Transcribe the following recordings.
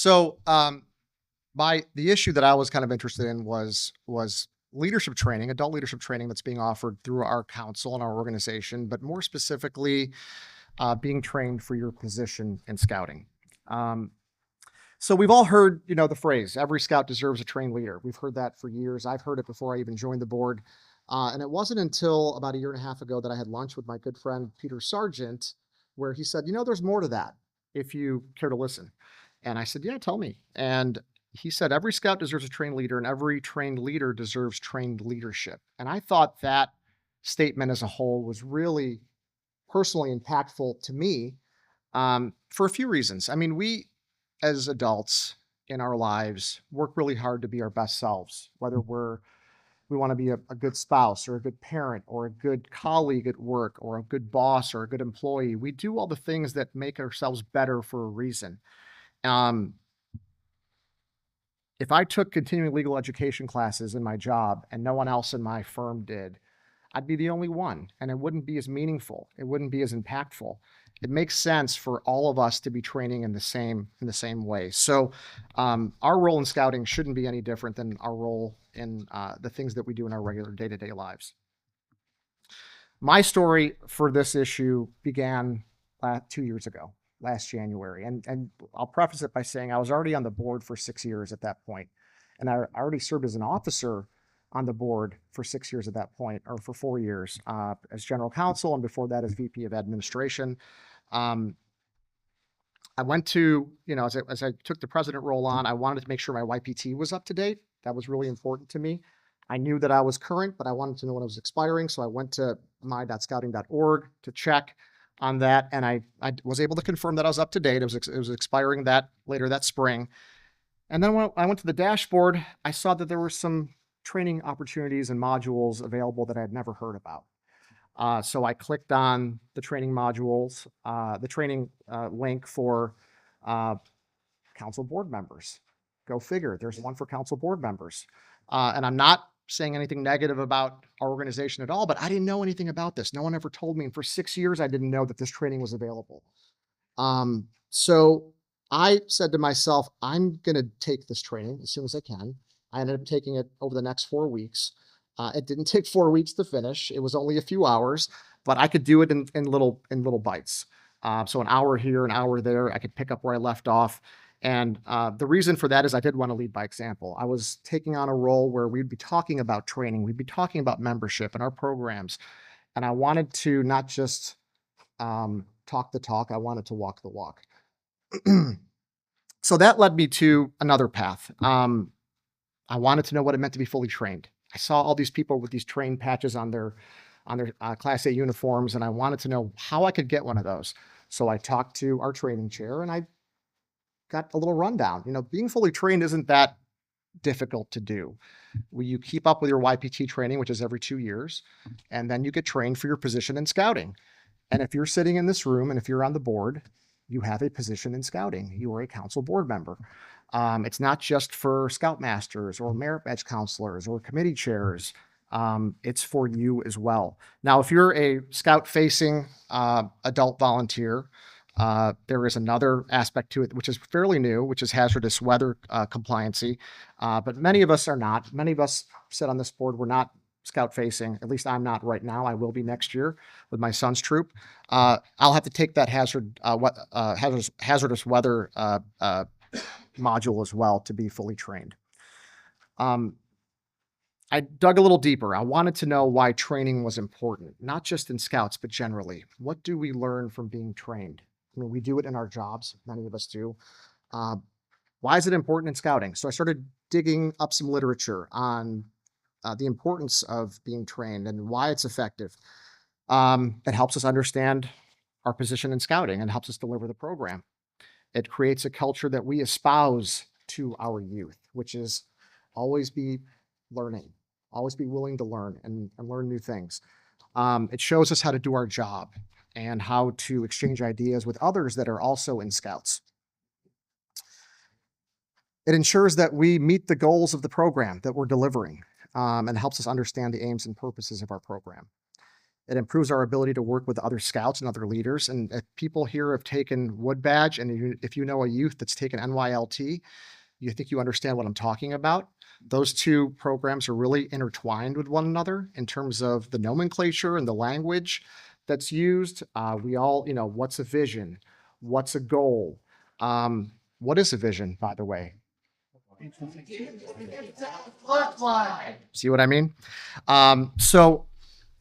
The issue that I was kind of interested in was leadership training, adult leadership training that's being offered through our council and our organization, but more specifically, being trained for your position in scouting. Um, so we've all heard, the phrase, every scout deserves a trained leader. We've heard that for years. I've heard it before I even joined the board. And it wasn't until about a year and a half ago that I had lunch with my good friend, Peter Sargent, where he said, there's more to that if you care to listen. And I said, yeah, tell me. And he said, every scout deserves a trained leader and every trained leader deserves trained leadership. And I thought that statement as a whole was really personally impactful to me, for a few reasons. I mean, we as adults in our lives work really hard to be our best selves, whether we want to be a good spouse or a good parent or a good colleague at work or a good boss or a good employee. We do all the things that make ourselves better for a reason. Um, if I took continuing legal education classes in my job and no one else in my firm did, I'd be the only one, and it wouldn't be as meaningful. It wouldn't be as impactful. It makes sense for all of us to be training in the same way. So, our role in scouting shouldn't be any different than our role in the things that we do in our regular day-to-day lives. My story for this issue began 2 years ago, last January, and I'll preface it by saying I was already on the board for 6 years at that point, and I already served as an officer on the board for 6 years at that point, or for 4 years, as general counsel, and before that as VP of administration. Um, I went to, as I took the president role on, I wanted to make sure my YPT was up to date. That was really important to me. I knew that I was current, but I wanted to know when it was expiring. So I went to my.scouting.org to check on that. And I was able to confirm that I was up to date. It was expiring later that spring. And then when I went to the dashboard, I saw that there were some training opportunities and modules available that I had never heard about. So I clicked on the training modules, the training link for council board members. Go figure, there's one for council board members. And I'm not saying anything negative about our organization at all, but I didn't know anything about this. No one ever told me. And for 6 years, I didn't know that this training was available. So I said to myself, I'm going to take this training as soon as I can. I ended up taking it over the next 4 weeks. It didn't take 4 weeks to finish. It was only a few hours, but I could do it in little bites. So an hour here, an hour there. I could pick up where I left off. And the reason for that is I did want to lead by example. I was taking on a role where we'd be talking about training. We'd be talking about membership and our programs. And I wanted to not just talk the talk. I wanted to walk the walk. So that led me to another path. I wanted to know what it meant to be fully trained. I saw all these people with these train patches on their Class A uniforms, and I wanted to know how I could get one of those. So I talked to our training chair, and I got a little rundown. Being fully trained isn't that difficult to do. You keep up with your YPT training, which is every 2 years, and then you get trained for your position in scouting. And if you're sitting in this room and if you're on the board, you have a position in scouting. You are a council board member. It's not just for scoutmasters or merit badge counselors or committee chairs. It's for you as well. Now, if you're a scout-facing adult volunteer, there is another aspect to it, which is fairly new, which is hazardous weather compliancy. But many of us are not. Many of us sit on this board. We're not scout-facing. At least I'm not right now. I will be next year with my son's troop. I'll have to take that hazardous weather module as well to be fully trained. I dug a little deeper. I wanted to know why training was important, not just in scouts, but generally. What do we learn from being trained? I mean, we do it in our jobs. Many of us do. Why is it important in scouting? So I started digging up some literature on the importance of being trained and why it's effective. It helps us understand our position in scouting and helps us deliver the program. It creates a culture that we espouse to our youth, which is always be learning, always be willing to learn and learn new things. It shows us how to do our job and how to exchange ideas with others that are also in scouts. It ensures that we meet the goals of the program that we're delivering, and helps us understand the aims and purposes of our program. It improves our ability to work with other scouts and other leaders. And if people here have taken Wood Badge, and if you know a youth that's taken NYLT, you think you understand what I'm talking about. Those two programs are really intertwined with one another in terms of the nomenclature and the language that's used. We all, what's a vision? What's a goal? What is a vision, by the way? See what I mean? So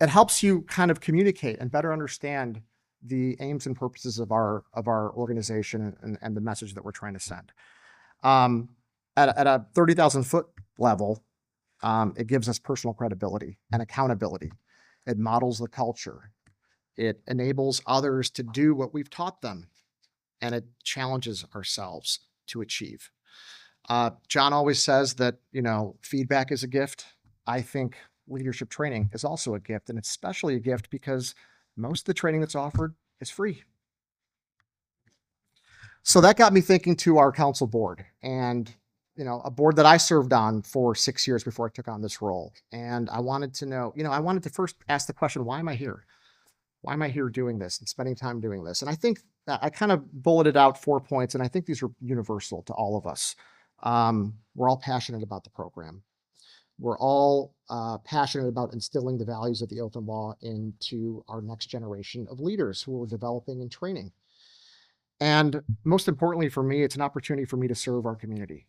it helps you kind of communicate and better understand the aims and purposes of our organization and the message that we're trying to send. At a 30,000 foot level, it gives us personal credibility and accountability. It models the culture. It enables others to do what we've taught them, and it challenges ourselves to achieve. John always says that, feedback is a gift. I think leadership training is also a gift, and it's especially a gift because most of the training that's offered is free. So that got me thinking to our council board, and a board that I served on for 6 years before I took on this role. And I wanted to know, I wanted to first ask the question, why am I here? Why am I here doing this and spending time doing this? And I think that I kind of bulleted out 4 points, and I think these are universal to all of us. We're all passionate about the program. We're all passionate about instilling the values of the oath and law into our next generation of leaders who we're developing and training. And most importantly for me, it's an opportunity for me to serve our community.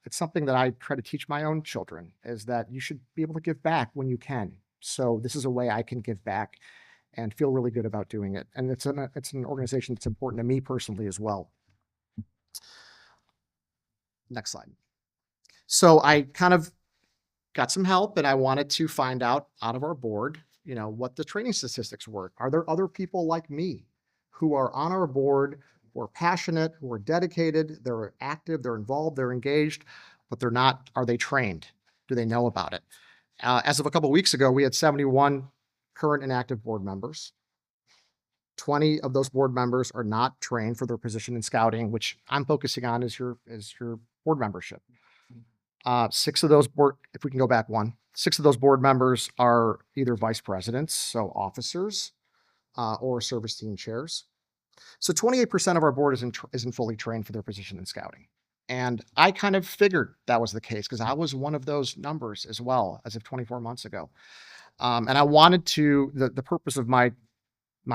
It's something that I try to teach my own children, is that you should be able to give back when you can. So this is a way I can give back and feel really good about doing it. And it's an organization that's important to me personally as well. Next slide. So I kind of got some help, and I wanted to find out of our board, what the training statistics were. Are there other people like me who are on our board, who are passionate, who are dedicated, they're active, they're involved, they're engaged, but they're not, are they trained? Do they know about it? As of a couple of weeks ago, we had 71 current and active board members. 20 of those board members are not trained for their position in scouting, which I'm focusing on as your board membership. 6 of those if we can go back 6 of those board members are either vice presidents, so officers, or service team chairs. So 28% of our board isn't fully trained for their position in scouting. And I kind of figured that was the case because I was one of those numbers as well as of 24 months ago. And I wanted to, the purpose of my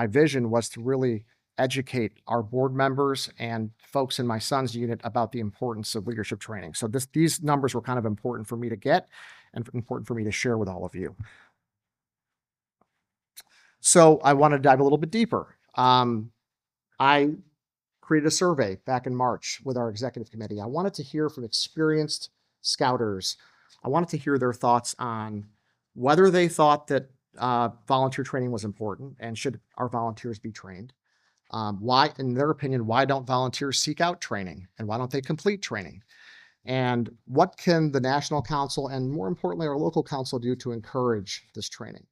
vision was to really educate our board members and folks in my son's unit about the importance of leadership training. So these numbers were kind of important for me to get and important for me to share with all of you. So I want to dive a little bit deeper. I created a survey back in March with our executive committee. I wanted to hear from experienced scouters. I wanted to hear their thoughts on whether they thought that volunteer training was important and should our volunteers be trained. Why, in their opinion, why don't volunteers seek out training and why don't they complete training? And what can the National Council and more importantly, our local council do to encourage this training?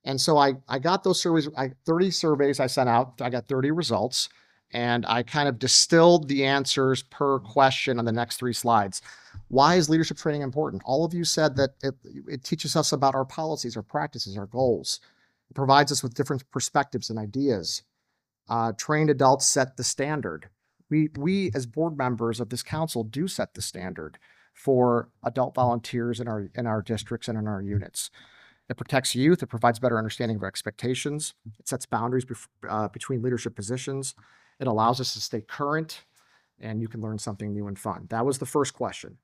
And so I got those surveys, 30 surveys I sent out. I got 30 results, and I kind of distilled the answers per question on the next 3 slides. Why is leadership training important? All of you said that it teaches us about our policies, our practices, our goals. It provides us with different perspectives and ideas. Trained adults set the standard. We as board members of this council do set the standard for adult volunteers in our districts and in our units. It protects youth. It provides better understanding of expectations. It sets boundaries between leadership positions. It allows us to stay current, and you can learn something new and fun. That was the first question.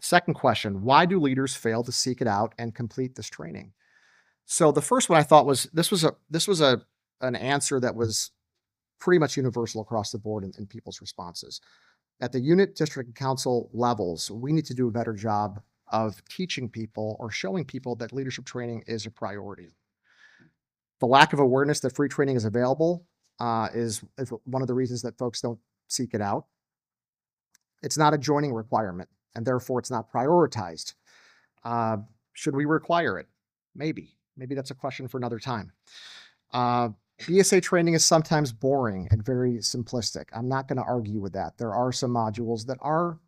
Second question, why do leaders fail to seek it out and complete this training? So the first one I thought was this was an answer that was pretty much universal across the board in people's responses. At the unit, district, and council levels, we need to do a better job of teaching people or showing people that leadership training is a priority. The lack of awareness that free training is available is one of the reasons that folks don't seek it out. It's not a joining requirement, and therefore it's not prioritized. Should we require it? Maybe. Maybe that's a question for another time. BSA training is sometimes boring and very simplistic. I'm not going to argue with that. There are some modules that are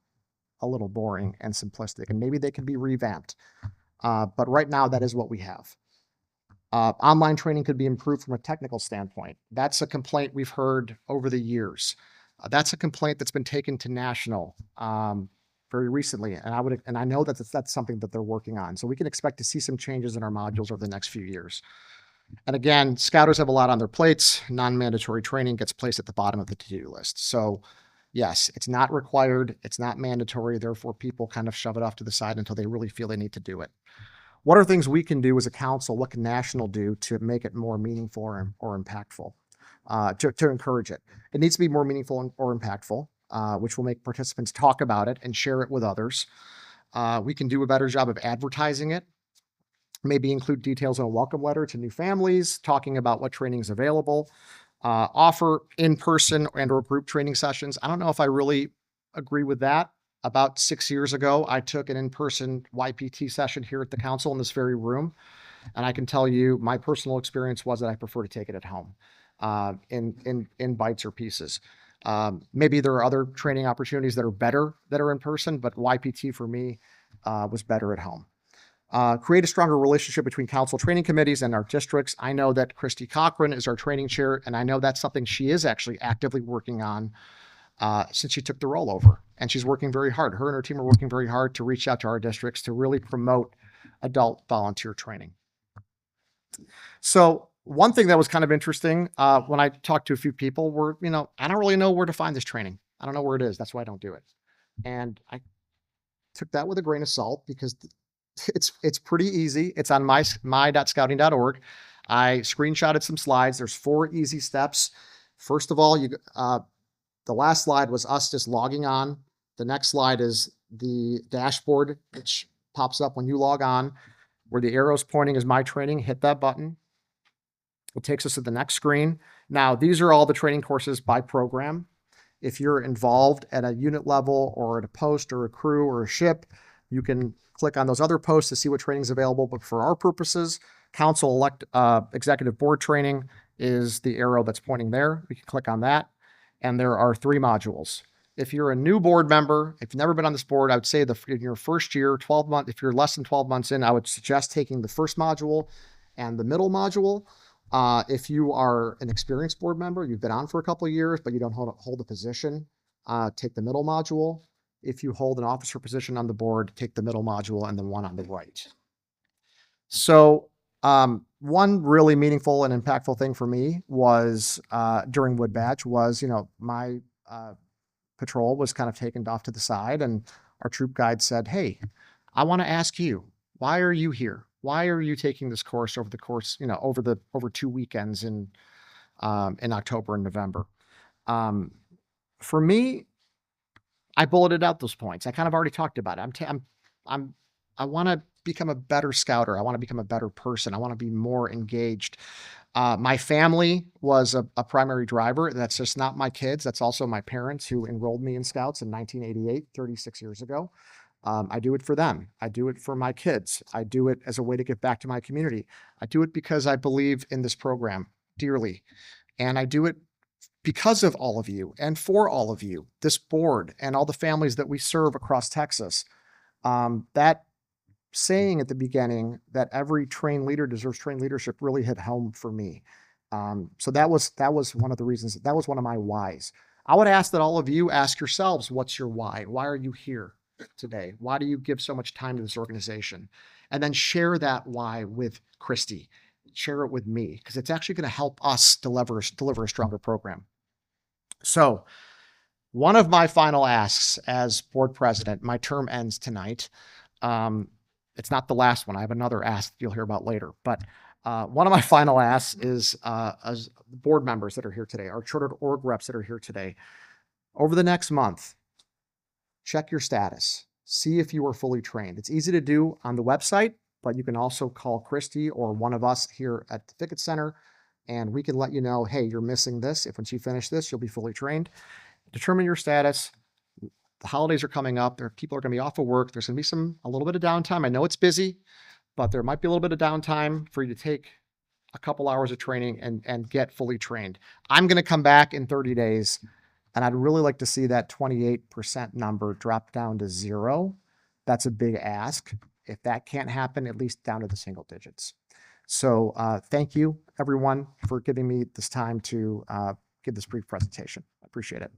a little boring and simplistic, and maybe they can be revamped. But right now, that is what we have. Online training could be improved from a technical standpoint. That's a complaint we've heard over the years. That's a complaint that's been taken to national very recently, and I know that that's something that they're working on. So we can expect to see some changes in our modules over the next few years. And again, scouters have a lot on their plates. Non-mandatory training gets placed at the bottom of the to-do list. So yes, it's not required. It's not mandatory. Therefore, people kind of shove it off to the side until they really feel they need to do it. What are things we can do as a council? What can national do to make it more meaningful or impactful, to encourage it? It needs to be more meaningful or impactful, which will make participants talk about it and share it with others. We can do a better job of advertising it. Maybe include details in a welcome letter to new families, talking about what training is available. Offer in-person and or group training sessions. I don't know if I really agree with that. About 6 years ago, I took an in-person YPT session here at the council in this very room. And I can tell you my personal experience was that I prefer to take it at home in bites or pieces. Maybe there are other training opportunities that are better that are in person, but YPT for me was better at home. Create a stronger relationship between council training committees and our districts. I know that Christy Cochran is our training chair, and I know that's something she is actually actively working on since she took the role over. And she's working very hard. Her and her team are working very hard to reach out to our districts to really promote adult volunteer training. So one thing that was kind of interesting when I talked to a few people were, I don't really know where to find this training. I don't know where it is. That's why I don't do it. And I took that with a grain of salt because it's pretty easy. It's on my.scouting.org. I screenshotted some slides. There's 4 easy steps. First of all, the last slide was us just logging on. The next slide is the dashboard, which pops up when you log on. Where the arrow's pointing is my training. Hit that button. It takes us to the next screen. Now, these are all the training courses by program. If you're involved at a unit level or at a post or a crew or a ship, you can click on those other posts to see what training is available. But for our purposes, council executive board training is the arrow that's pointing there. We can click on that. And there are 3 modules. If you're a new board member, if you've never been on this board, I would say in your first year, 12 months, if you're less than 12 months in, I would suggest taking the first module and the middle module. If you are an experienced board member, you've been on for a couple of years, but you don't hold a position, take the middle module. If you hold an officer position on the board, take the middle module and the one on the right. So one really meaningful and impactful thing for me was during Wood Badge was, my patrol was kind of taken off to the side and our troop guide said, "Hey, I want to ask you, why are you here? Why are you taking this course over 2 weekends in October and November?" For me, I bulleted out those points. I kind of already talked about it. I want to become a better scouter. I want to become a better person. I want to be more engaged. My family was a primary driver. That's just not my kids. That's also my parents who enrolled me in Scouts in 1988, 36 years ago. I do it for them. I do it for my kids. I do it as a way to give back to my community. I do it because I believe in this program dearly. And I do it because of all of you and for all of you, this board and all the families that we serve across Texas. That saying at the beginning that every trained leader deserves trained leadership really hit home for me. So that was one of the reasons. That was one of my whys. I would ask that all of you ask yourselves, what's your why? Why are you here today? Why do you give so much time to this organization? And then share that why with Christy. Share it with me, because it's actually going to help us deliver a stronger program. So one of my final asks as board president, my term ends tonight. It's not the last one. I have another ask you'll hear about later. But one of my final asks is as board members that are here today, our chartered org reps that are here today, over the next month, check your status. See if you are fully trained. It's easy to do on the website, but you can also call Christy or one of us here at the Pickett Center, and we can let you know, hey, you're missing this. If once you finish this, you'll be fully trained. Determine your status. The holidays are coming up. People are going to be off of work. There's going to be a little bit of downtime. I know it's busy, but there might be a little bit of downtime for you to take a couple hours of training and get fully trained. I'm going to come back in 30 days, and I'd really like to see that 28% number drop down to 0. That's a big ask. If that can't happen, at least down to the single digits. So thank you, everyone, for giving me this time to give this brief presentation. I appreciate it.